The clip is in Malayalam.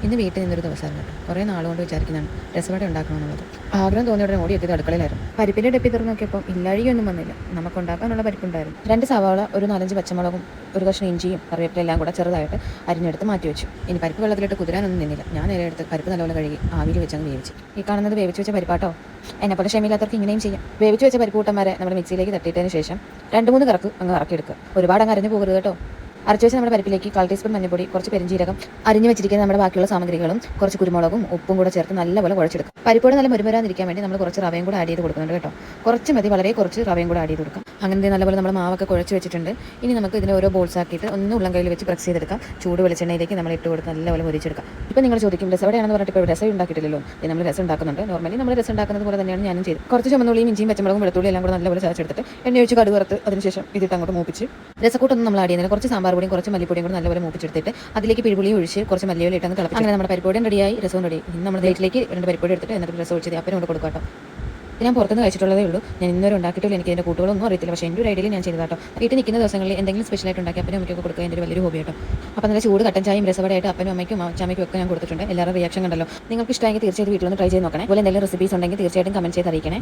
ഇന്ന് വീട്ടിൽ നിന്നൊരു ദിവസമായിരുന്നു കേട്ടോ. കുറേ നാളുകൊണ്ട് വിചാരിക്കുന്നതാണ് രസവട ഉണ്ടാക്കണമെന്നുള്ളത്. ആഗ്രഹം തോന്നിയ ഉടനെ ഓടി എത്തിയത് അടുക്കളയിലായിരുന്നു. പരിപ്പിൻ്റെ ഡപ്പി തുറന്ന് നോക്കിയപ്പോൾ ഇല്ലാഴികയൊന്നും വന്നില്ല. നമുക്ക് ഉണ്ടാക്കാനുള്ള പരിപ്പുണ്ടായിരുന്നു. 2 സവാള, ഒരു 4-5 പച്ചമുളകും, ഒരു കഷ്ണം ഇഞ്ചിയും കറിവേപ്പില എല്ലാം കൂടെ ചെറുതായിട്ട് അരിഞ്ഞെടുത്ത് മാറ്റി വെച്ചു. ഇനി പരിപ്പ് വെള്ളത്തിലിട്ട് കുതിരാനൊന്നും നിന്നില്ല. ഞാൻ നേരെ എടുത്ത് പരിപ്പ് നല്ലപോലെ കഴുകി ആവിയിൽ വെച്ചങ്ങ് വേവിച്ചു. ഈ കാണുന്നത് വേവിച്ച് വെച്ച പരിപ്പാട്ടോ. എന്നെപ്പോലെ ക്ഷമയില്ലാത്തവർക്ക് ഇങ്ങനെയും ചെയ്യാം. വേവിച്ച് വെച്ച പരിപ്പ് കൂട്ടന്മാരെ നമ്മുടെ മിക്സിയിലേക്ക് തട്ടിയിട്ടതിന് ശേഷം 2-3 കറക്ക് അങ്ങ് ഇറക്കിയെടുക്കുക. ഒരുപാട് അങ്ങ് അരഞ്ഞു പോകരുത് കേട്ടോ. അരച്ച് വെച്ച് നമ്മുടെ പരിപ്പിലേക്ക് 1/4 ടീസ്പൂൺ മഞ്ഞൾപ്പൊടി, കുറച്ച് പെരിഞ്ചീരകം, അരിഞ്ഞ് വെച്ചിരിക്കുന്ന നമ്മുടെ ബാക്കിയുള്ള സാമഗ്രികളും കുറച്ച് കുരുമുളകും ഉപ്പും കൂടെ ചേർത്ത് നല്ലപോലെ കുഴച്ചെടുക്കും. പരിപ്പോട് നല്ല മുരുമുരാന്നിരിക്കാൻ വേണ്ടി നമ്മൾ കുറച്ച് റവയും കൂടെ ആഡ് ചെയ്ത് കൊടുക്കുന്നുണ്ട് കേട്ടോ. കുറച്ച് മതി, വളരെ കുറച്ച് റവയും കൂടെ ആഡ് ചെയ്ത് കൊടുക്കാം. അങ്ങനെ നല്ലപോലെ നമ്മൾ മാവൊക്കെ കുഴച്ച് വെച്ചിട്ടുണ്ട്. ഇനി നമുക്ക് ഇതിനെ ഓരോ ബോൾസ് ആക്കിയിട്ട് ഒന്ന് ഉള്ളം കയ്യിൽ വെച്ച് പ്രസ് ചെയ്തെടുക്കാം. ചൂട് വെളിച്ചെണ്ണയിലേക്ക് നമ്മൾ ഇട്ട് കൊടുത്ത് നല്ലപോലെ മുരിച്ചെടുക്കാം. ഇപ്പോൾ നിങ്ങൾ ചോദിക്കും രസവടയാണെന്ന് പറഞ്ഞിട്ട് ഇപ്പോൾ രസം ഉണ്ടാക്കിയിട്ടില്ലല്ലോ. നമ്മൾ രസം ഉണ്ടാക്കുന്നുണ്ട്. നോർമലി നമ്മൾ രസം ഉണ്ടാക്കുന്നത് പോലെ തന്നെയാണ് ഞാനും ചെയ്തത്. കുറച്ച് ചുമന്നുള്ളിയും ഇഞ്ചിയും പച്ചമുളകും വെളുത്തുള്ളി എല്ലാം കൂടെ നല്ലപോലെ ചതച്ചെടുത്തിട്ട് എണ്ണ ഒഴിച്ച് കടുക് വറുത്ത് അതിനുശേഷം ഇതിട്ട് അങ്ങോട്ട് മൂപ്പിച്ച് രസക്കൂട്ടൊന്നും നമ്മൾ ആഡ് ചെയ്യുന്നില്ല. കുറച്ച് സാമ്പാർ പൊടിയും കുറച്ച് മല്ലിപ്പൊടിയും കൂടെ നല്ലപോലെ മൂപ്പിച്ചെടുത്തിട്ട് അതിലേക്ക് പിഴുപുളി ഒഴിച്ച് കുറച്ച് മല്ലിയോല ഇട്ടങ്ങ് തിളപ്പിച്ച് അങ്ങനെ നമ്മുടെ പരിപ്പോടിയും റെഡിയായി, രസവും റെഡി. ഇന്ന് നമ്മൾ പ്ലേറ്റിലേക്ക് 2 പരിപ്പോടി എടുത്തിട്ട് എന്നിട്ട് രസം ഒഴിച്ചത് അപ്പനും കൊണ്ട് കൊടുക്കാം കേട്ടോ. ഞാൻ പുറത്തുനിന്ന് കഴിച്ചിട്ടുള്ളതേ ഉള്ളൂ. ഞാൻ ഇന്നൊരു ഉണ്ടാക്കിയിട്ടില്ല. എനിക്ക് ഇതിൻ്റെ കൂട്ടുകളൊന്നും അറിയത്തില്ല. പക്ഷേ എൻ്റെ ഒരു ഐഡിയയിൽ ഞാൻ ചെയ്തത് കേട്ടോ. വീട്ടിൽ നിൽക്കുന്ന ദിവസങ്ങളിൽ എന്തെങ്കിലും സ്പെഷ്യലായിട്ട് ഉണ്ടാക്കി അപ്പനും അമ്മയ്ക്കൊക്കെ കൊടുക്കുക എൻ്റെ ഒരു വലിയൊരു ഹോബി കേട്ടോ. അപ്പോൾ നല്ല ചൂട് കട്ടൻ ചായയും രസവടയായിട്ട് അപ്പനും അമ്മയ്ക്കും ചമ്മയ്ക്കും ഒക്കെ ഞാൻ കൊടുത്തിട്ടുണ്ട്. എല്ലാവരും റിയാക്ഷൻ കണ്ടല്ലോ. നിങ്ങൾക്ക് ഇഷ്ടമെങ്കിൽ തീർച്ചയായിട്ടും വീട്ടിൽ ഒന്ന് ട്രൈ ചെയ്ത് നോക്കണേ. അതുപോലെ എന്തെങ്കിലും റെസിപ്പീസ് ഉണ്ടെങ്കിൽ തീർച്ചയായിട്ടും കമൻറ്റ് ചെയ്ത് അറിയിക്കണേ.